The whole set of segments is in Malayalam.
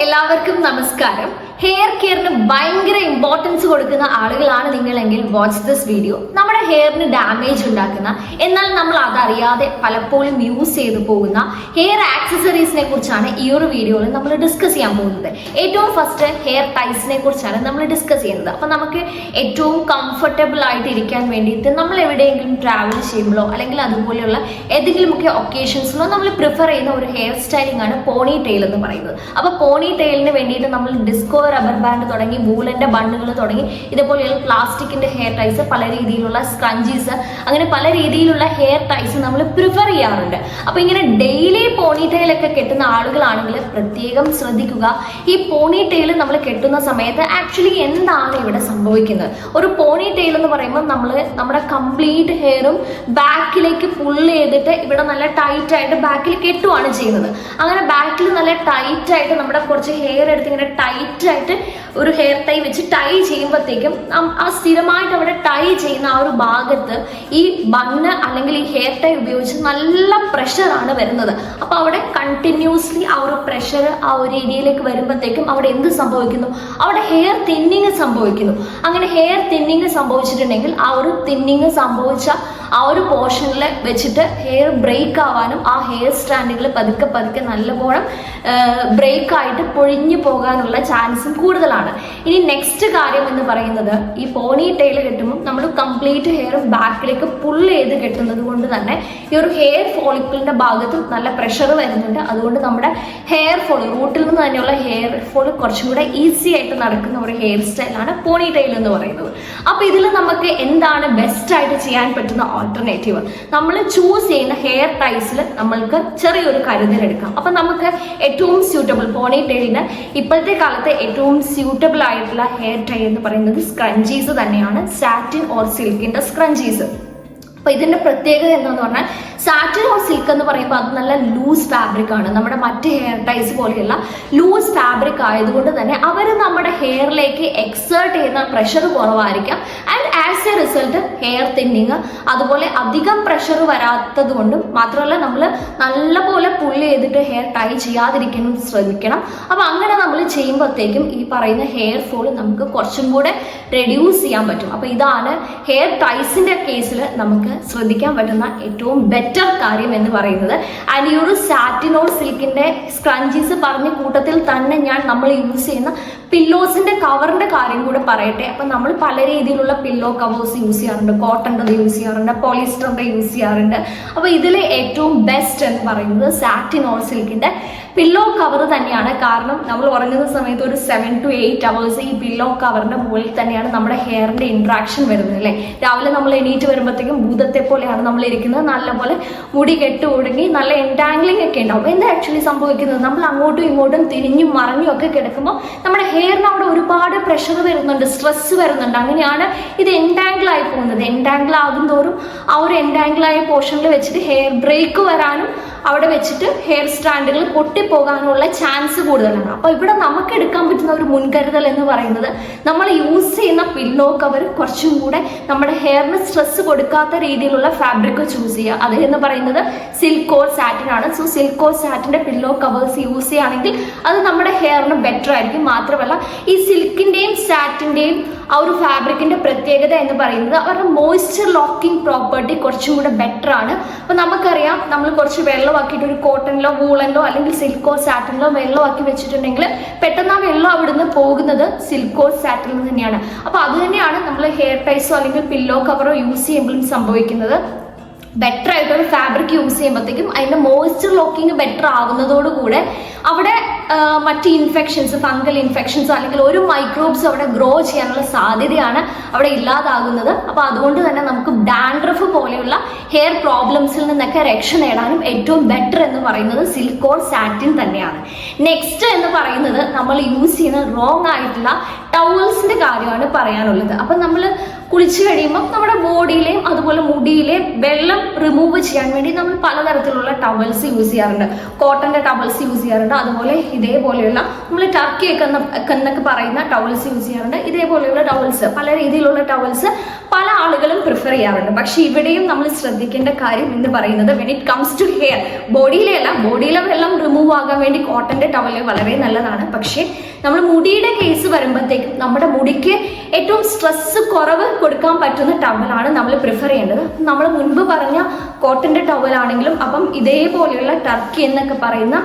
എല്ലാവർക്കും നമസ്കാരം. ഹെയർ കെയറിന് ഭയങ്കര ഇമ്പോർട്ടൻസ് കൊടുക്കുന്ന ആളുകളാണ് നിങ്ങളെങ്കിൽ വാച്ച് ദിസ് വീഡിയോ. നമ്മുടെ ഹെയറിന് ഡാമേജ് ഉണ്ടാക്കുന്ന എന്നാൽ നമ്മൾ അതറിയാതെ പലപ്പോഴും യൂസ് ചെയ്തു പോകുന്ന ഹെയർ ആക്സസറീസിനെ കുറിച്ചാണ് ഈ ഒരു വീഡിയോയിൽ നമ്മൾ ഡിസ്കസ് ചെയ്യാൻ പോകുന്നത്. ഏറ്റവും ഫസ്റ്റ് ഹെയർ ടൈസിനെ കുറിച്ചാണ് നമ്മൾ ഡിസ്കസ് ചെയ്യുന്നത്. അപ്പൊ നമുക്ക് ഏറ്റവും കംഫർട്ടബിൾ ആയിട്ട് ഇരിക്കാൻ വേണ്ടിയിട്ട് നമ്മൾ എവിടെയെങ്കിലും ട്രാവൽ ചെയ്യുമ്പോഴോ അല്ലെങ്കിൽ അതുപോലെയുള്ള ഏതെങ്കിലുമൊക്കെ ഒക്കേഷൻസിലോ നമ്മൾ പ്രിഫർ ചെയ്യുന്ന ഒരു ഹെയർ സ്റ്റൈലിംഗ് ആണ് പോണി ടെയിൽ എന്ന് പറയുന്നത്. അപ്പൊ പോണി ടെയിലിന് വേണ്ടിയിട്ട് നമ്മൾ ഡിസ്കോ റബ്ബർ ബാൻഡ് തുടങ്ങി വൂലന്റെ ബണ്ണുകൾ തുടങ്ങി ഇതുപോലെയുള്ള പ്ലാസ്റ്റിക്കിന്റെ ഹെയർ ടൈസ്, പല രീതിയിലുള്ള സ്ക്രഞ്ചീസ്, അങ്ങനെ പല രീതിയിലുള്ള ഹെയർ ടൈസ് നമ്മൾ പ്രിഫർ ചെയ്യാറുണ്ട്. അപ്പൊ ഇങ്ങനെ ഡെയിലി പോണി ടെയിലൊക്കെ കെട്ടുന്ന ആളുകളാണെങ്കിൽ പ്രത്യേകം ശ്രദ്ധിക്കുക. ഈ പോണി ടെയിൽ നമ്മൾ കെട്ടുന്ന സമയത്ത് ആക്ച്വലി എന്താണ് ഇവിടെ സംഭവിക്കുന്നത്? ഒരു പോണി ടെയിൽ എന്ന് പറയുമ്പോൾ നമ്മുടെ കംപ്ലീറ്റ് ഹെയറും ബാക്കിലേക്ക് പുള്ള് ചെയ്തിട്ട് ഇവിടെ നല്ല ടൈറ്റ് ആയിട്ട് ബാക്കിൽ കെട്ടുവാണ് ചെയ്യുന്നത്. അങ്ങനെ ബാക്കിൽ നല്ല ടൈറ്റ് ആയിട്ട് നമ്മുടെ കുറച്ച് ഹെയർ എടുത്ത് ഇങ്ങനെ ടൈറ്റ് ആയിട്ട് ഒരു ഹെയർ ടൈ വെച്ച് ടൈ ചെയ്യുമ്പോഴത്തേക്കും ആ സ്ഥിരമായിട്ട് അവിടെ ടൈ ചെയ്യുന്ന ആ ഒരു ഭാഗത്ത് ഈ ബണ്ണ് അല്ലെങ്കിൽ ഈ ഹെയർ ടൈ ഉപയോഗിച്ച് നല്ല പ്രഷറാണ് വരുന്നത്. അപ്പൊ അവിടെ കണ്ടിന്യൂസ്ലി ആ ഒരു പ്രഷർ ആ ഒരു ഏരിയയിലേക്ക് വരുമ്പോഴത്തേക്കും അവിടെ എന്ത് സംഭവിക്കുന്നു? അവിടെ ഹെയർ തിന്നിങ് സംഭവിക്കുന്നു. അങ്ങനെ ഹെയർ തിന്നിങ് സംഭവിച്ചിട്ടുണ്ടെങ്കിൽ ആ ഒരു തിന്നിങ് സംഭവിച്ച ആ ഒരു പോർഷനിൽ വെച്ചിട്ട് ഹെയർ ബ്രേക്ക് ആവാനും ആ ഹെയർ സ്ട്രാൻഡുകൾ പതുക്കെ പതുക്കെ നല്ലപോലെ ബ്രേക്ക് ആയിട്ട് പൊഴിഞ്ഞു പോകാനുള്ള ചാൻസും കൂടുതലാണ്. ഇനി നെക്സ്റ്റ് കാര്യം എന്ന് പറയുന്നത്, ഈ പോണി ടെയിൽ കെട്ടുമ്പോൾ നമ്മൾ കംപ്ലീറ്റ് ഹെയർ ബാക്കിലേക്ക് പുള്ള് ചെയ്ത് കെട്ടുന്നത് കൊണ്ട് തന്നെ ഈ ഒരു ഹെയർ ഫോളിക്കിളിന്റെ ഭാഗത്തും നല്ല പ്രഷർ വരുന്നുണ്ട്. അതുകൊണ്ട് നമ്മുടെ ഹെയർ ഫോൾ, റൂട്ടിൽ നിന്ന് തന്നെയുള്ള ഹെയർ ഫോൾ കുറച്ചും കൂടെ ഈസി ആയിട്ട് നടക്കുന്ന ഒരു ഹെയർ സ്റ്റൈലാണ് പോണി ടെയിൽ എന്ന് പറയുന്നത്. അപ്പൊ ഇതിൽ നമുക്ക് എന്താണ് ബെസ്റ്റ് ആയിട്ട് ചെയ്യാൻ പറ്റുന്ന ഓൾട്ടർനേറ്റീവ്? നമ്മൾ ചൂസ് ചെയ്യുന്ന ഹെയർ ടൈസിൽ നമ്മൾക്ക് ചെറിയൊരു കരുതലെടുക്കാം. അപ്പൊ നമുക്ക് ഏറ്റവും സ്യൂട്ടബിൾ പോണി ടെയിലിന് ഇപ്പോഴത്തെ കാലത്ത് ഏറ്റവും സ്യൂട്ടബിൾ ആയിട്ടുള്ള ഹെയർ ടൈ എന്ന് പറയുന്നത് സ്ക്രഞ്ചീസ് തന്നെയാണ്. സാറ്റിൻ ഓർ സിൽക്കിന്റെ സ്ക്രഞ്ചീസ്. അപ്പൊ ഇതിന്റെ പ്രത്യേകത എന്താന്ന് പറഞ്ഞാൽ, സാറ്റിൻ ഓർ സിൽക്ക് എന്ന് പറയുമ്പോൾ അത് നല്ല ലൂസ് ഫാബ്രിക് ആണ്. നമ്മുടെ മറ്റ് ഹെയർ ടൈസ് പോലെയുള്ള ലൂസ് ഫാബ്രിക് ആയതുകൊണ്ട് തന്നെ അവർ നമ്മുടെ ഹെയറിലേക്ക് എക്സേർട്ട് ചെയ്യുന്ന പ്രഷർ കുറവായിരിക്കാം. And as A result hair thinning, അതുപോലെ അധികം പ്രഷർ വരാത്തത് കൊണ്ടും മാത്രമല്ല നമ്മൾ നല്ലപോലെ പുള്ളി ചെയ്തിട്ട് ഹെയർ ടൈ ചെയ്യാതിരിക്കണം ശ്രദ്ധിക്കണം. അപ്പൊ അങ്ങനെ നമ്മൾ ചെയ്യുമ്പോഴത്തേക്കും ഈ പറയുന്ന ഹെയർ ഫോൾ നമുക്ക് കുറച്ചും കൂടെ റെഡ്യൂസ് ചെയ്യാൻ പറ്റും. അപ്പൊ ഇതാണ് ഹെയർ ടൈസിന്റെ കേസിൽ നമുക്ക് ശ്രദ്ധിക്കാൻ പറ്റുന്ന ഏറ്റവും ബെറ്റർ കാര്യം എന്ന് പറയുന്നത്. ആൻഡ് ഈ ഒരു സാറ്റിൻ ഓർ സിൽക്കിന്റെ സ്ക്രഞ്ചീസ് പറഞ്ഞ കൂട്ടത്തിൽ തന്നെ നമ്മൾ യൂസ് ചെയ്യുന്ന പില്ലോസിന്റെ കവറിന്റെ കാര്യം കൂടെ പറയട്ടെ. അപ്പൊ നമ്മൾ പല രീതിയിലുള്ള പില്ലോ കവേഴ്സ് യൂസ് ചെയ്യാറുണ്ട്. കോട്ടന്റെ യൂസ് ചെയ്യാറുണ്ട്, പോളിസ്റ്ററിന്റെ യൂസ് ചെയ്യാറുണ്ട്. അപ്പൊ ഇതിൽ ഏറ്റവും ബെസ്റ്റ് എന്ന് പറയുന്നത് സാറ്റിൻ ഓർ സിൽക്കിന്റെ പില്ലോ കവർ തന്നെയാണ്. കാരണം നമ്മൾ ഉറങ്ങുന്ന സമയത്ത് ഒരു 7 to 8 hours ഈ പില്ലോ കവറിന്റെ മുകളിൽ തന്നെയാണ് നമ്മുടെ ഹെയറിന്റെ ഇന്ററാക്ഷൻ വരുന്നത് അല്ലേ. രാവിലെ നമ്മൾ എണീറ്റ് വരുമ്പോഴത്തേക്കും ഭൂതത്തെ പോലെയാണ് നമ്മൾ ഇരിക്കുന്നത്. നല്ലപോലെ മുടി കെട്ട് ഒടുങ്ങി നല്ല എൻടാംഗ്ലിംഗ് ഒക്കെ ഉണ്ടാവും. എന്താ ആക്ച്വലി സംഭവിക്കുന്നത്? നമ്മൾ അങ്ങോട്ടും ഇങ്ങോട്ടും തിരിഞ്ഞും മറിഞ്ഞും ഒക്കെ കിടക്കുമ്പോൾ നമ്മുടെ ഹെയറിന് അവിടെ ഒരുപാട് പ്രഷർ വരുന്നുണ്ട്, സ്ട്രെസ് വരുന്നുണ്ട്. അങ്ങനെയാണ് ഇത് എൻടാംഗിൾ ആയി പോകുന്നത്. എൻടാംഗിൾ ആകും തോറും ആ ഒരു എൻടാംഗിൾ ആയ പോർഷനിൽ വെച്ചിട്ട് ഹെയർ ബ്രേക്ക് വരാനും അവിടെ വെച്ചിട്ട് ഹെയർ സ്ട്രാൻഡുകൾ പൊട്ടിപ്പോകാനുള്ള ചാൻസ് കൂടുതലാണ്. അപ്പൊ ഇവിടെ നമുക്ക് എടുക്കാൻ പറ്റുന്ന ഒരു മുൻകരുതൽ എന്ന് പറയുന്നത്, നമ്മൾ യൂസ് ചെയ്യുന്ന പില്ലോ കവർ കുറച്ചും കൂടെ നമ്മുടെ ഹെയറിന് സ്ട്രെസ് കൊടുക്കാത്ത രീതിയിലുള്ള ഫാബ്രിക് ചൂസ് ചെയ്യുക. അത് എന്ന് പറയുന്നത് സിൽക്ക് ഓർ സാറ്റിൻ ആണ്. സോ സിൽക്ക് ഓർ സാറ്റിന്റെ പില്ലോ കവേഴ്സ് യൂസ് ചെയ്യുകയാണെങ്കിൽ അത് നമ്മുടെ ഹെയറിന് ബെറ്റർ ആയിരിക്കും. മാത്രമല്ല ഈ സിൽക്കിന്റെയും സാറ്റിന്റെയും ആ ഒരു ഫാബ്രിക്കിന്റെ പ്രത്യേകത എന്ന് പറയുന്നത് അവരുടെ മോയ്സ്ചർ ലോക്കിംഗ് പ്രോപ്പർട്ടി കുറച്ചും കൂടെ ബെറ്റർ ആണ്. അപ്പൊ നമുക്കറിയാം, നമ്മൾ കുറച്ച് വെള്ളമാക്കിയിട്ട് ഒരു കോട്ടണിലോ വൂളനിലോ അല്ലെങ്കിൽ സിൽക്കോ സാറ്റിനിലോ വെള്ളമാക്കി വെച്ചിട്ടുണ്ടെങ്കിൽ പെട്ടെന്ന് ആ വെള്ളം അവിടുന്ന് പോകുന്നത് സിൽക്കോ സാറ്റിനിൽ തന്നെയാണ്. അപ്പൊ അത് തന്നെയാണ് നമ്മൾ ഹെയർ ടൈസോ അല്ലെങ്കിൽ പില്ലോ കവറോ യൂസ് ചെയ്യുമ്പോഴും സംഭവിക്കുന്നത്. ബെറ്റർ ആയിട്ടൊരു ഫാബ്രിക് യൂസ് ചെയ്യുമ്പോഴത്തേക്കും അതിന്റെ മോയ്സ്ചർ ലോക്കിംഗ് ബെറ്റർ ആകുന്നതോടുകൂടെ അവിടെ മറ്റ് ഇൻഫെക്ഷൻസ്, ഫംഗൽ ഇൻഫെക്ഷൻസ് അല്ലെങ്കിൽ ഒരു മൈക്രോബ്സ് അവിടെ ഗ്രോ ചെയ്യാനുള്ള സാധ്യതയാണ് അവിടെ ഇല്ലാതാകുന്നത്. അപ്പൊ അതുകൊണ്ട് തന്നെ നമുക്ക് ഡാൻഡ്രഫ് പോലെയുള്ള ഹെയർ പ്രോബ്ലംസിൽ നിന്നൊക്കെ രക്ഷ നേടാനും ഏറ്റവും ബെറ്റർ എന്ന് പറയുന്നത് സിൽക്ക് ഓർ സാറ്റിൻ തന്നെയാണ്. നെക്സ്റ്റ് എന്ന് പറയുന്നത്, നമ്മൾ യൂസ് ചെയ്യുന്ന റോങ് ആയിട്ടുള്ള ടവൽസിന്റെ കാര്യമാണ് പറയാനുള്ളത്. അപ്പൊ നമ്മൾ കുളിച്ചു കഴിയുമ്പോൾ നമ്മുടെ ബോഡിയിലെയും അതുപോലെ മുടിയിലെയും വെള്ളം റിമൂവ് ചെയ്യാൻ വേണ്ടി നമ്മൾ പലതരത്തിലുള്ള ടവൽസ് യൂസ് ചെയ്യാറുണ്ട്. കോട്ടന്റെ ടവൽസ് യൂസ് ചെയ്യാറുണ്ട്, അതുപോലെ ഇതേപോലെയുള്ള നമ്മൾ ടർക്കി എന്നൊക്കെ പറയുന്ന ടവൽസ് യൂസ് ചെയ്യാറുണ്ട്. ഇതേപോലെയുള്ള ടവൽസ്, പല രീതിയിലുള്ള ടവൽസ് പല ആളുകളും പ്രിഫർ ചെയ്യാറുണ്ട്. പക്ഷെ ഇവിടെയും നമ്മൾ ശ്രദ്ധിക്കേണ്ട കാര്യം എന്ന് പറയുന്നത് when it comes to hair, ബോഡിയിലെ വെള്ളം റിമൂവ് ആകാൻ വേണ്ടി കോട്ടന്റെ ടവല് വളരെ നല്ലതാണ്. പക്ഷേ നമ്മൾ മുടിയുടെ കേസ് വരുമ്പോഴത്തേക്കും നമ്മുടെ മുടിക്ക് ഏറ്റവും സ്ട്രെസ് കുറവ് കൊടുക്കാൻ പറ്റുന്ന ടവലാണ് നമ്മൾ പ്രിഫർ ചെയ്യേണ്ടത്. നമ്മൾ മുൻപ് പറഞ്ഞ കോട്ടന്റെ ടവലാണെങ്കിലും അപ്പം ഇതേപോലെയുള്ള ടർക്കി എന്നൊക്കെ പറയുന്ന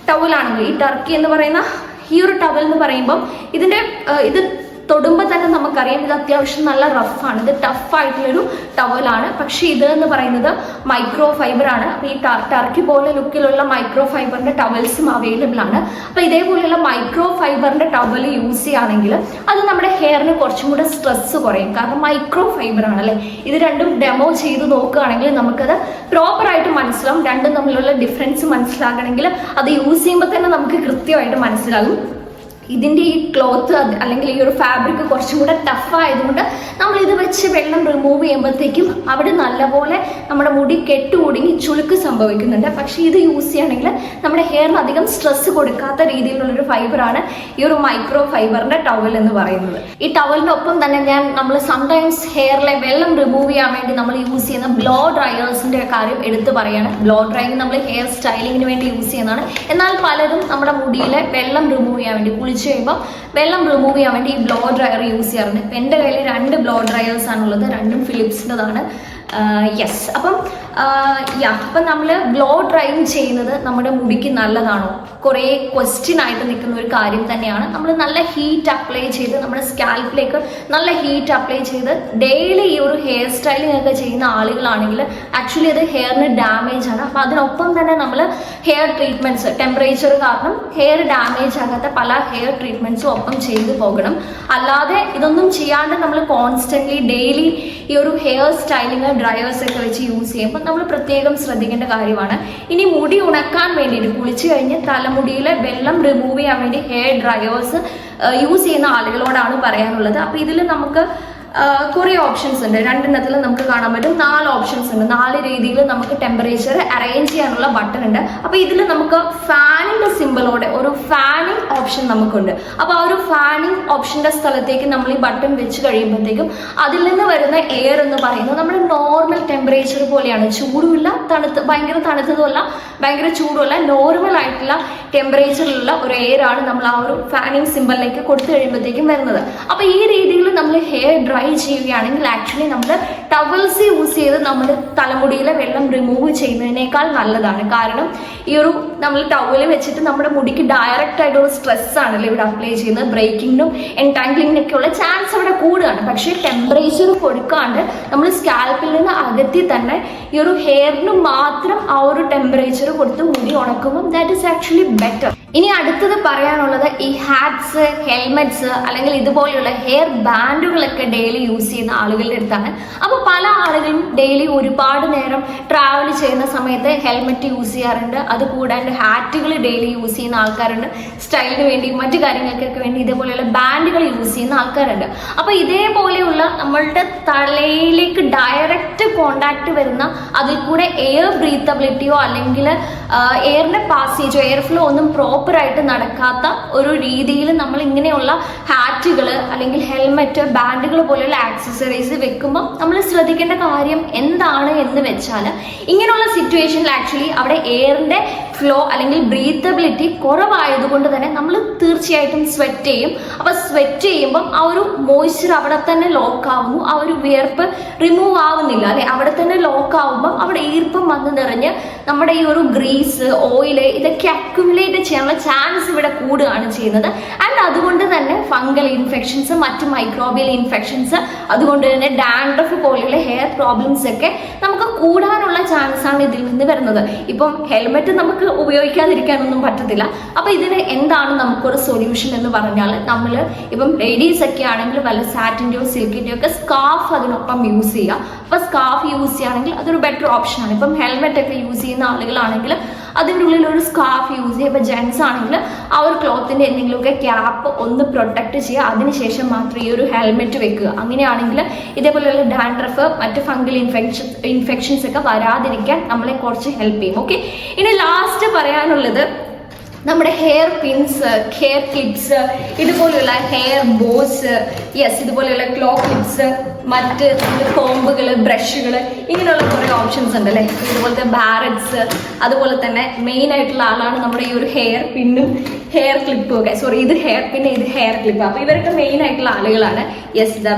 ടവലാണെങ്കിലും, ഈ ടർക്കി എന്ന് പറയുന്ന ഈ ഒരു ടവൽ എന്ന് പറയുമ്പം ഇത് തൊടുമ്പോൾ തന്നെ നമുക്കറിയാം ഇത് അത്യാവശ്യം നല്ല റഫാണ്, ഇത് ടഫായിട്ടുള്ളൊരു ടവലാണ്. പക്ഷേ ഇത് എന്ന് പറയുന്നത് മൈക്രോ ഫൈബർ ആണ്. അപ്പോൾ ഈ ടർക്കി പോലെ ലുക്കിലുള്ള മൈക്രോ ഫൈബറിന്റെ ടവൽസും അവൈലബിൾ ആണ്. അപ്പോൾ ഇതേപോലെയുള്ള മൈക്രോ ഫൈബറിന്റെ ടവൽ യൂസ് ചെയ്യുകയാണെങ്കിൽ അത് നമ്മുടെ ഹെയറിന് കുറച്ചും കൂടെ സ്ട്രെസ് കുറയും. കാരണം മൈക്രോ ഫൈബർ ആണല്ലേ. ഇത് രണ്ടും ഡെമോ ചെയ്ത് നോക്കുകയാണെങ്കിൽ നമുക്കത് പ്രോപ്പറായിട്ട് മനസ്സിലാവും. രണ്ടും തമ്മിലുള്ള ഡിഫറൻസ് മനസ്സിലാക്കണമെങ്കിൽ അത് യൂസ് ചെയ്യുമ്പോൾ തന്നെ നമുക്ക് കൃത്യമായിട്ട് മനസ്സിലാകും. ഇതിൻ്റെ ഈ ക്ലോത്ത് അല്ലെങ്കിൽ ഈ ഒരു ഫാബ്രിക് കുറച്ചും കൂടെ ടഫ് ആയതുകൊണ്ട് നമ്മൾ ഇത് വെച്ച് വെള്ളം റിമൂവ് ചെയ്യുമ്പോഴത്തേക്കും അവിടെ നല്ലപോലെ നമ്മുടെ മുടി കെട്ടുകുടുങ്ങി ചുളുക്ക് സംഭവിക്കുന്നുണ്ട്. പക്ഷേ ഇത് യൂസ് ചെയ്യുകയാണെങ്കിൽ നമ്മുടെ ഹെയറിന് അധികം സ്ട്രെസ് കൊടുക്കാത്ത രീതിയിലുള്ളൊരു ഫൈബറാണ് ഈ ഒരു മൈക്രോ ഫൈബറിന്റെ ടവൽ എന്ന് പറയുന്നത്. ഈ ടവലിനൊപ്പം തന്നെ നമ്മൾ സംടൈംസ് ഹെയറിലെ വെള്ളം റിമൂവ് ചെയ്യാൻ വേണ്ടി നമ്മൾ യൂസ് ചെയ്യുന്ന ബ്ലോ ഡ്രയേഴ്സിന്റെ കാര്യം എടുത്തു പറയാണ്. ബ്ലോ ഡ്രൈയിങ് നമ്മൾ ഹെയർ സ്റ്റൈലിങ്ങിന് വേണ്ടി യൂസ് ചെയ്യുന്നതാണ്. എന്നാൽ പലരും നമ്മുടെ മുടിയിലെ വെള്ളം റിമൂവ് ചെയ്യാൻ വേണ്ടി കഴിയുമ്പോൾ വെള്ളം റിമൂവ് ചെയ്യാൻ വേണ്ടി ഈ ബ്ലോ ഡ്രയർ യൂസ് ചെയ്യാറുണ്ട്. ഇപ്പം എൻ്റെ കയ്യിൽ 2 ബ്ലോ ഡ്രയേഴ്സ് ആണുള്ളത്, രണ്ടും ഫിലിപ്സിൻ്റെതാണ്. യെസ്, അപ്പം നമ്മൾ ബ്ലോ ഡ്രൈയിങ് ചെയ്യുന്നത് നമ്മുടെ മുടിക്ക് നല്ലതാണോ? കുറേ ക്വസ്റ്റ്യൻ ആയിട്ട് നിൽക്കുന്ന ഒരു കാര്യം തന്നെയാണ്. നമ്മൾ നല്ല ഹീറ്റ് അപ്ലൈ ചെയ്ത് നമ്മുടെ സ്കാൽപ്പിലേക്ക് നല്ല ഹീറ്റ് അപ്ലൈ ചെയ്ത് ഡെയിലി ഈ ഒരു ഹെയർ സ്റ്റൈലിംഗ് ഒക്കെ ചെയ്യുന്ന ആളുകളാണെങ്കിൽ ആക്ച്വലി അത് ഹെയറിന് ഡാമേജ് ആണ്. അപ്പം അതിനൊപ്പം തന്നെ നമ്മൾ ഹെയർ ട്രീറ്റ്മെൻറ്റ്സ്, ടെമ്പറേച്ചർ കാരണം ഹെയർ ഡാമേജ് ആകാത്ത പല ഹെയർ ട്രീറ്റ്മെൻറ്റ്സും ഒപ്പം ചെയ്തു പോകണം. അല്ലാതെ ഇതൊന്നും ചെയ്യാണ്ട് നമ്മൾ കോൺസ്റ്റൻ്റ്ലി ഡെയിലി ഈ ഒരു ഹെയർ സ്റ്റൈലിംഗ് ഡ്രയേഴ്സ് ഒക്കെ വെച്ച് യൂസ് ചെയ്യുമ്പോൾ നമ്മൾ പ്രത്യേകം ശ്രദ്ധിക്കേണ്ട കാര്യമാണ്. ഇനി മുടി ഉണക്കാൻ വേണ്ടിയിട്ട് കുളിച്ചു കഴിഞ്ഞ് തലമുടിയിലെ വെള്ളം റിമൂവ് ചെയ്യാൻ വേണ്ടി ഹെയർ ഡ്രയേഴ്സ് യൂസ് ചെയ്യുന്ന ആളുകളോടാണ് പറയാനുള്ളത്. അപ്പോൾ ഇതിൽ നമുക്ക് കുറേ ഓപ്ഷൻസ് ഉണ്ട്. 2 നമുക്ക് കാണാൻ പറ്റും 4 ഓപ്ഷൻസ് ഉണ്ട്. 4 രീതിയിൽ നമുക്ക് ടെമ്പറേച്ചർ അറേഞ്ച് ചെയ്യാനുള്ള ബട്ടൺ ഉണ്ട്. അപ്പോൾ ഇതിൽ നമുക്ക് ഫാനിന്റെ സിമ്പിളോടെ ഒരു ഫാനിങ് ഓപ്ഷൻ നമുക്കുണ്ട്. അപ്പോൾ ആ ഒരു ഫാനിങ് ഓപ്ഷന്റെ സ്ഥലത്തേക്ക് നമ്മൾ ഈ ബട്ടൺ വെച്ച് കഴിയുമ്പോഴത്തേക്കും അതിൽ നിന്ന് വരുന്ന എയർ എന്ന് പറയുന്നത് നമ്മുടെ നോർമൽ ടെമ്പറേച്ചർ പോലെയാണ്. ചൂടുമില്ല, ഭയങ്കര തണുത്തതുമല്ല, ഭയങ്കര ചൂടുമല്ല, നോർമൽ ആയിട്ടുള്ള ടെമ്പറേച്ചറിലുള്ള ഒരു എയർ ആണ് നമ്മൾ ആ ഒരു ഫാനിങ് സിമ്പിളിലേക്ക് കൊടുത്തു കഴിയുമ്പോഴത്തേക്കും വരുന്നത്. അപ്പോൾ ഈ രീതിയിൽ നമ്മൾ ഹെയർ ഡ്രൈ ചെയ്യുകയാണെങ്കിൽ ആക്ച്വലി നമ്മൾ ടവൽസ് യൂസ് ചെയ്ത് നമ്മൾ തലമുടിയിലെ വെള്ളം റിമൂവ് ചെയ്യുന്നതിനേക്കാൾ നല്ലതാണ്. കാരണം ഈ ഒരു നമ്മൾ ടവല് വെച്ചിട്ട് നമ്മുടെ മുടിക്ക് ഡയറക്റ്റ് ആയിട്ടുള്ള സ്ട്രെസ് ആണല്ലോ ഇവിടെ അപ്ലൈ ചെയ്യുന്നത്. ബ്രേക്കിങ്ങിനും എൻടാംഗ്ലിങ്ങിനൊക്കെ ഉള്ള ചാൻസ് അവിടെ കൂടുകയാണ്. പക്ഷേ ടെമ്പറേച്ചർ കൊടുക്കാണ്ട് നമ്മൾ സ്കാൽപ്പിൽ നിന്ന് അകത്തി തന്നെ ഈ ഒരു ഹെയറിന് മാത്രം ആ ഒരു ടെമ്പറേച്ചർ കൊടുത്ത് മുടി ഉണക്കുമ്പോൾ ദാറ്റ് ഈസ് ആക്ച്വലി ബെറ്റർ. ഇനി അടുത്തത് പറയാനുള്ളത് ഈ ഹാറ്റ്സ്, ഹെൽമെറ്റ്സ് അല്ലെങ്കിൽ ഇതുപോലെയുള്ള ഹെയർ ബാൻഡുകളൊക്കെ ഡെയിലി യൂസ് ചെയ്യുന്ന ആളുകളുടെ അടുത്താണ്. അപ്പോൾ പല ആളുകളും ഡെയിലി ഒരുപാട് നേരം ട്രാവൽ ചെയ്യുന്ന സമയത്ത് ഹെൽമെറ്റ് യൂസ് ചെയ്യാറുണ്ട്. അതുകൂടാണ്ട് ഹാറ്റുകൾ ഡെയിലി യൂസ് ചെയ്യുന്ന ആൾക്കാരുണ്ട്. സ്റ്റൈലിന് വേണ്ടി മറ്റു കാര്യങ്ങൾക്കൊക്കെ വേണ്ടി ഇതേപോലെയുള്ള ബാൻഡുകൾ യൂസ് ചെയ്യുന്ന ആൾക്കാരുണ്ട്. അപ്പോൾ ഇതേപോലെയുള്ള നമ്മളുടെ തലയിലേക്ക് ഡയറക്റ്റ് കോണ്ടാക്ട് വരുന്ന അതിൽ കൂടെ എയർ ബ്രീത്തബിലിറ്റിയോ അല്ലെങ്കിൽ എയറിന്റെ പാസേജോ എയർ ഫ്ലോ ഒന്നും പ്രോപ്പറായിട്ട് നടക്കാത്ത ഒരു രീതിയിൽ നമ്മൾ ഇങ്ങനെയുള്ള ഹാറ്റുകൾ അല്ലെങ്കിൽ ഹെൽമെറ്റ്, ബാൻഡുകൾ പോലെയുള്ള ആക്സസറീസ് വെക്കുമ്പോൾ നമ്മൾ ശ്രദ്ധിക്കേണ്ട കാര്യം എന്താണ് എന്ന് വെച്ചാൽ ഇങ്ങനെയുള്ള സിറ്റുവേഷനിൽ ആക്ച്വലി അവിടെ എയറിന്റെ ഫ്ലോ അല്ലെങ്കിൽ ബ്രീത്തബിലിറ്റി കുറവായതുകൊണ്ട് തന്നെ നമ്മൾ തീർച്ചയായിട്ടും സ്വെറ്റ് ചെയ്യും. അപ്പോൾ സ്വെറ്റ് ചെയ്യുമ്പം ആ ഒരു മോയ്സ്ചർ അവിടെ തന്നെ ലോക്ക് ആവുന്നു, ആ ഒരു വിയർപ്പ് റിമൂവ് ആവുന്നില്ല അല്ലെ. അവിടെ തന്നെ ലോക്ക് ആവുമ്പോൾ അവിടെ ഈർപ്പം വന്ന് നിറഞ്ഞ് നമ്മുടെ ഈ ഒരു ഗ്രീസ്, ഓയില് ഇതൊക്കെ അക്യുമുലേറ്റ് ചെയ്യാനുള്ള ചാൻസ് ഇവിടെ കൂടുകയാണ് ചെയ്യുന്നത്. ആൻഡ് അതുകൊണ്ട് തന്നെ ഫംഗൽ ഇൻഫെക്ഷൻസ്, മറ്റ് മൈക്രോബിയൽ ഇൻഫെക്ഷൻസ്, അതുകൊണ്ട് തന്നെ ഡാൻഡ്രഫ് പോലെയുള്ള ഹെയർ പ്രോബ്ലംസ് ഒക്കെ നമുക്ക് കൂടാനുള്ള ചാൻസ് ആണ് ഇതിൽ നിന്ന് വരുന്നത്. ഇപ്പം ഹെൽമെറ്റ് നമുക്ക് ഉപയോഗിക്കാതിരിക്കാനൊന്നും പറ്റത്തില്ല. അപ്പൊ ഇതിന് എന്താണ് നമുക്കൊരു സൊല്യൂഷൻ എന്ന് പറഞ്ഞാൽ നമ്മൾ ഇപ്പം ലേഡീസ് ഒക്കെ ആണെങ്കിൽ വല്ല സാറ്റിൻ്റെയോ സിൽക്കിൻ്റെയോ ഒക്കെ സ്കാർഫ് അതിനൊപ്പം യൂസ് ചെയ്യുക. അപ്പൊ സ്കാർഫ് യൂസ് ചെയ്യുകയാണെങ്കിൽ അതൊരു ബെറ്റർ ഓപ്ഷനാണ്. ഇപ്പം ഹെൽമെറ്റ് ഒക്കെ യൂസ് ചെയ്യുന്ന ആളുകളാണെങ്കിൽ അതിൻ്റെ ഉള്ളിൽ ഒരു സ്കാർഫ് യൂസ് ചെയ്യുക. ഇപ്പോൾ ജെൻസ് ആണെങ്കിൽ ആ ഒരു ക്ലോത്തിൻ്റെ എന്തെങ്കിലുമൊക്കെ ക്യാപ്പ് ഒന്ന് പ്രൊട്ടക്ട് ചെയ്യുക, അതിനുശേഷം മാത്രം ഈ ഒരു ഹെൽമെറ്റ് വെക്കുക. അങ്ങനെയാണെങ്കിൽ ഇതേപോലെയുള്ള ഡാൻഡ്രഫ് മറ്റ് ഫംഗൽ ഇൻഫെക്ഷൻസ് ഒക്കെ വരാതിരിക്കാൻ നമ്മളെ കുറച്ച് ഹെൽപ്പ് ചെയ്യും. ഓക്കെ, ഇനി ലാസ്റ്റ് പറയാനുള്ളത് നമ്മുടെ ഹെയർ പിൻസ്, ഹെയർ ക്ലിപ്സ്, ഇതുപോലെയുള്ള ഹെയർ ബോസ്, ഇതുപോലെയുള്ള ക്ലോ ക്ലിപ്സ്, മറ്റ് കോമ്പുകൾ, ബ്രഷുകൾ, ഇങ്ങനെയുള്ള കുറേ ഓപ്ഷൻസ് ഉണ്ട് അല്ലേ. ഇതുപോലത്തെ ബാരറ്റ്സ്, അതുപോലെ തന്നെ മെയിൻ ആയിട്ടുള്ള ആളാണ് നമ്മുടെ ഈ ഒരു ഹെയർ പിന്നും ഹെയർ ക്ലിപ്പും ഒക്കെ. സോറി, ഇത് ഹെയർ പിന്നെ ഇത് ഹെയർ ക്ലിപ്പ്. അപ്പോൾ ഇവരൊക്കെ മെയിൻ ആയിട്ടുള്ള ആളുകളാണ്.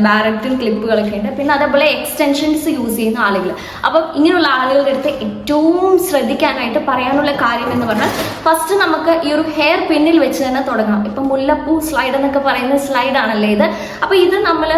ബാരറ്റും ക്ലിപ്പുകളൊക്കെ ഉണ്ട്. പിന്നെ അതേപോലെ എക്സ്റ്റൻഷൻസ് യൂസ് ചെയ്യുന്ന ആളുകൾ. അപ്പം ഇങ്ങനെയുള്ള ആളുകളുടെ അടുത്ത് ഏറ്റവും ശ്രദ്ധിക്കാനായിട്ട് പറയാനുള്ള കാര്യം എന്ന് പറഞ്ഞാൽ, ഫസ്റ്റ് നമുക്ക് ഈ ഒരു ഹെയർ പിന്നിൽ വെച്ച് തന്നെ തുടങ്ങണം. ഇപ്പം മുല്ലപ്പൂ സ്ലൈഡ് എന്നൊക്കെ പറയുന്ന സ്ലൈഡാണല്ലേ ഇത്. അപ്പോൾ ഇത് നമ്മൾ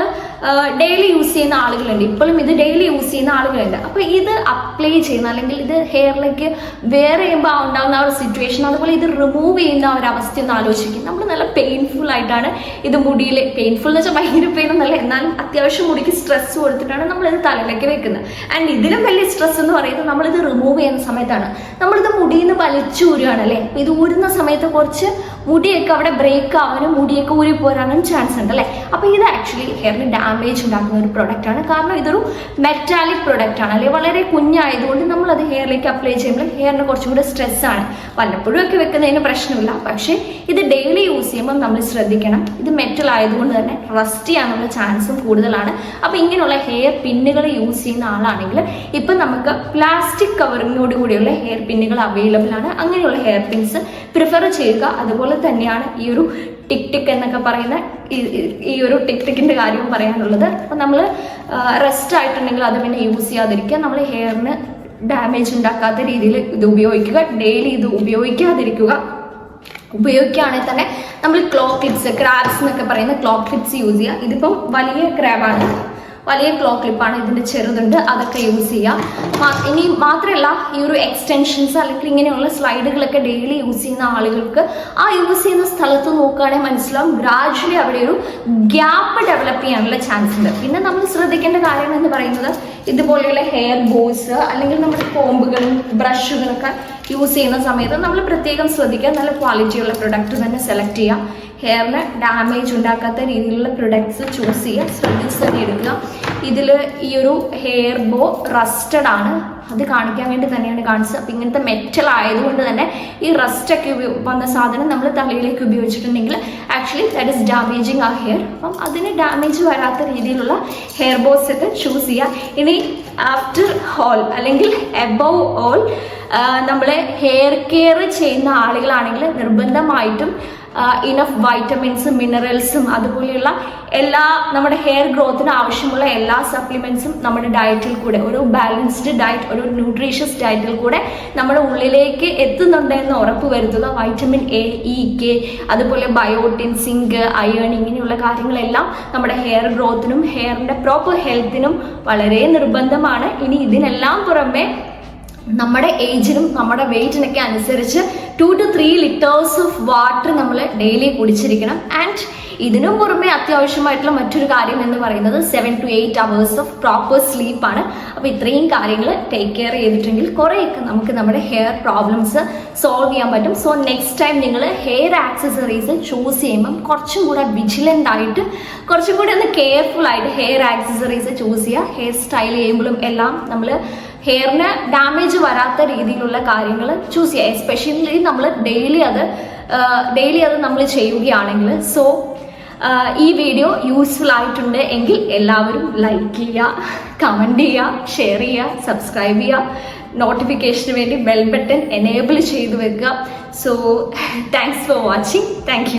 ഡെയിലി യൂസ് ചെയ്യുന്ന ആളുകളുണ്ട്, ഇപ്പോഴും ഇത് ഡെയിലി യൂസ് ചെയ്യുന്ന ആളുകളുണ്ട്. അപ്പോൾ ഇത് അപ്ലൈ ചെയ്യുന്ന അല്ലെങ്കിൽ ഇത് ഹെയറിലേക്ക് വെയർ ചെയ്യുമ്പോൾ ഉണ്ടാകുന്ന ആ ഒരു സിറ്റുവേഷൻ, അതുപോലെ ഇത് റിമൂവ് ചെയ്യുന്ന ഒരു അവസ്ഥ ഒന്ന് ആലോചിക്കും. നമ്മൾ നല്ല പെയിൻഫുൾ ആയിട്ടാണ് ഇത് മുടിയിൽ, പെയിൻഫുൾ എന്ന് വെച്ചാൽ ഭയങ്കര പെയിൻ എന്നല്ല, എന്നാലും അത്യാവശ്യം മുടിക്ക് സ്ട്രെസ് കൊടുത്തിട്ടാണ് നമ്മളിത് തലയിലേക്ക് വെക്കുന്നത്. ആൻഡ് ഇതിലും വലിയ സ്ട്രെസ് എന്ന് പറയുന്നത് നമ്മളിത് റിമൂവ് ചെയ്യുന്ന സമയത്താണ്. നമ്മളിത് മുടിയിൽ നിന്ന് വലിച്ചു ഊരുകയാണല്ലേ. അപ്പോൾ ഇത് ഊരുന്ന സമയത്ത് കുറച്ച് മുടിയൊക്കെ അവിടെ ബ്രേക്ക് ആവാനും മുടിയൊക്കെ ഊരി പോരാനും ചാൻസ് ഉണ്ട് അല്ലേ. അപ്പോൾ ഇത് ആക്ച്വലി ഹെയറിന് ഡാമേജ് ഉണ്ടാക്കുന്ന ഒരു പ്രൊഡക്റ്റ് ആണ്. കാരണം ഇതൊരു മെറ്റാലിക് പ്രൊഡക്റ്റ് ആണ് അല്ലെ, വളരെ കുഞ്ഞായതുകൊണ്ട് നമ്മളത് ഹെയറിലേക്ക് അപ്ലൈ ചെയ്യുമ്പോൾ ഹെയറിന് കുറച്ചും കൂടെ സ്ട്രെസ് ആണ്. വല്ലപ്പോഴും ഒക്കെ വെക്കുന്നതിന് പ്രശ്നമില്ല, പക്ഷേ ഇത് ഡെയിലി യൂസ് ചെയ്യുമ്പോൾ നമ്മൾ ശ്രദ്ധിക്കണം. ഇത് മെറ്റൽ ആയതുകൊണ്ട് തന്നെ റസ്റ്റ് ചെയ്യാനുള്ള ചാൻസും കൂടുതലാണ്. അപ്പോൾ ഇങ്ങനെയുള്ള ഹെയർ പിന്നുകൾ യൂസ് ചെയ്യുന്ന ആളാണെങ്കിൽ ഇപ്പം നമുക്ക് പ്ലാസ്റ്റിക് കവറിങ്ങോട് കൂടിയുള്ള ഹെയർ പിന്നുകൾ അവൈലബിൾ ആണ്. അങ്ങനെയുള്ള ഹെയർ പിൻസ് പ്രിഫർ ചെയ്യുക. അതുപോലെ തന്നെയാണ് ഈ ഒരു ടിക് എന്നൊക്കെ പറയുന്ന ഈ ഒരു ടിക്കിൻ്റെ കാര്യവും പറയാനുള്ളത്. അപ്പോൾ നമ്മൾ റെസ്റ്റ് ആയിട്ടുണ്ടെങ്കിൽ അത് പിന്നെ യൂസ് ചെയ്യാതിരിക്കുക. നമ്മൾ ഹെയറിന് ഡാമേജ് ഉണ്ടാക്കാത്ത രീതിയിൽ ഇത് ഉപയോഗിക്കുക. ഡെയിലി ഇത് ഉപയോഗിക്കാതിരിക്കുക. ഉപയോഗിക്കുകയാണെങ്കിൽ തന്നെ നമ്മൾ ക്ലോ ക്ലിപ്സ്, ക്രാബ്സ് എന്നൊക്കെ പറയുന്ന ക്ലോ ക്ലിപ്സ് യൂസ് ചെയ്യുക. ഇതിപ്പം വലിയ ക്രാബാണ്, വലിയ ക്ലോ ക്ലിപ്പാണ്, ഇതിൻ്റെ ചെറുതുണ്ട്, അതൊക്കെ യൂസ് ചെയ്യുക. ഇനി മാത്രമല്ല, ഈ ഒരു എക്സ്റ്റൻഷൻസ് അല്ലെങ്കിൽ ഇങ്ങനെയുള്ള സ്ലൈഡുകളൊക്കെ ഡെയിലി യൂസ് ചെയ്യുന്ന ആളുകൾക്ക് ആ യൂസ് ചെയ്യുന്ന സ്ഥലത്ത് നോക്കുകയാണെങ്കിൽ മനസ്സിലാവും ഗ്രാജുവലി അവിടെ ഒരു ഗ്യാപ്പ് ഡെവലപ്പ് ചെയ്യാനുള്ള ചാൻസ് ഉണ്ട്. പിന്നെ നമ്മൾ ശ്രദ്ധിക്കേണ്ട കാര്യം എന്ന് പറയുന്നത്, ഇതുപോലെയുള്ള ഹെയർ ബോസ് അല്ലെങ്കിൽ നമ്മുടെ കോമ്പുകളും ബ്രഷുകളൊക്കെ യൂസ് ചെയ്യുന്ന സമയത്ത് നമ്മൾ പ്രത്യേകം ശ്രദ്ധിക്കുക. നല്ല ക്വാളിറ്റിയുള്ള പ്രൊഡക്റ്റ് തന്നെ സെലക്ട് ചെയ്യുക. ഹെയറിന് ഡാമേജ് ഉണ്ടാക്കാത്ത രീതിയിലുള്ള പ്രൊഡക്ട്സ് ചൂസ് ചെയ്യുക, ശ്രദ്ധിച്ച് തന്നെ എടുക്കുക. ഇതിൽ ഈ ഒരു ഹെയർ ബോ റസ്റ്റഡ് ആണ്, അത് കാണിക്കാൻ വേണ്ടി തന്നെയാണ് കാണിച്ചത്. അപ്പം ഇങ്ങനത്തെ മെറ്റൽ ആയതുകൊണ്ട് തന്നെ ഈ റസ്റ്റൊക്കെ വന്ന സാധനം നമ്മൾ തലയിലേക്ക് ഉപയോഗിച്ചിട്ടുണ്ടെങ്കിൽ ആക്ച്വലി ദാറ്റ് ഈസ് ഡാമേജിങ് ആ ഹെയർ. അപ്പം അതിന് ഡാമേജ് വരാത്ത രീതിയിലുള്ള ഹെയർ ബോസ് ഒക്കെ ചൂസ് ചെയ്യുക. ഇനി ആഫ്റ്റർ ഓൾ അല്ലെങ്കിൽ എബവ് ഓൾ നമ്മൾ ഹെയർ കെയർ ചെയ്യുന്ന ആളുകളാണെങ്കിൽ നിർബന്ധമായിട്ടും ഇനഫ് വൈറ്റമിൻസും മിനറൽസും അതുപോലെയുള്ള എല്ലാ നമ്മുടെ ഹെയർ ഗ്രോത്തിന് ആവശ്യമുള്ള എല്ലാ സപ്ലിമെൻറ്റ്സും നമ്മുടെ ഡയറ്റിൽ കൂടെ, ഒരു ബാലൻസ്ഡ് ഡയറ്റ്, ഒരു ന്യൂട്രീഷ്യസ് ഡയറ്റിൽ കൂടെ നമ്മുടെ ഉള്ളിലേക്ക് എത്തുന്നുണ്ടെന്ന് ഉറപ്പ് വരുത്തുക. വൈറ്റമിൻ എ, ഇ, കെ, അതുപോലെ ബയോട്ടിൻ, സിങ്ക്, അയേൺ, ഇങ്ങനെയുള്ള കാര്യങ്ങളെല്ലാം നമ്മുടെ ഹെയർ ഗ്രോത്തിനും ഹെയറിൻ്റെ പ്രോപ്പർ ഹെൽത്തിനും വളരെ നിർബന്ധമാണ്. ഇനി ഇതിനെല്ലാം പുറമെ നമ്മുടെ ഏജിനും നമ്മുടെ വെയിറ്റിനൊക്കെ അനുസരിച്ച് 2 to 3 liters ഓഫ് വാട്ടർ നമ്മൾ ഡെയിലി കുടിച്ചിരിക്കണം. ആൻഡ് ഇതിനും പുറമെ അത്യാവശ്യമായിട്ടുള്ള മറ്റൊരു കാര്യം എന്ന് പറയുന്നത് 7 to 8 hours ഓഫ് പ്രോപ്പർ സ്ലീപ്പാണ്. അപ്പോൾ ഇത്രയും കാര്യങ്ങൾ ടേക്ക് കെയർ ചെയ്തിട്ടുണ്ടെങ്കിൽ കുറേയൊക്കെ നമുക്ക് നമ്മുടെ ഹെയർ പ്രോബ്ലംസ് സോൾവ് ചെയ്യാൻ പറ്റും. സോ നെക്സ്റ്റ് ടൈം നിങ്ങൾ ഹെയർ ആക്സസറീസ് ചൂസ് ചെയ്യുമ്പം കുറച്ചും കൂടെ വിജിലൻ്റ് ആയിട്ട്, കുറച്ചും കൂടി ഒന്ന് കെയർഫുൾ ആയിട്ട് ഹെയർ ആക്സസറീസ് ചൂസ് ചെയ്യുക. ഹെയർ സ്റ്റൈൽ ചെയ്യുമ്പോഴും എല്ലാം നമ്മൾ ഹെയറിന് ഡാമേജ് വരാത്ത രീതിയിലുള്ള കാര്യങ്ങൾ ചൂസ് ചെയ്യുക. എസ്പെഷ്യലി നമ്മൾ ഡെയിലി അത് നമ്മൾ ചെയ്യുകയാണെങ്കിൽ. സോ ഈ വീഡിയോ യൂസ്ഫുൾ ആയിട്ടുണ്ട് എങ്കിൽ എല്ലാവരും ലൈക്ക് ചെയ്യുക, കമൻറ്റ് ചെയ്യുക, ഷെയർ ചെയ്യുക, സബ്സ്ക്രൈബ് ചെയ്യുക. നോട്ടിഫിക്കേഷന് വേണ്ടി ബെൽ ബട്ടൺ എനേബിൾ ചെയ്ത് വെക്കുക. So thanks for watching. Thank you.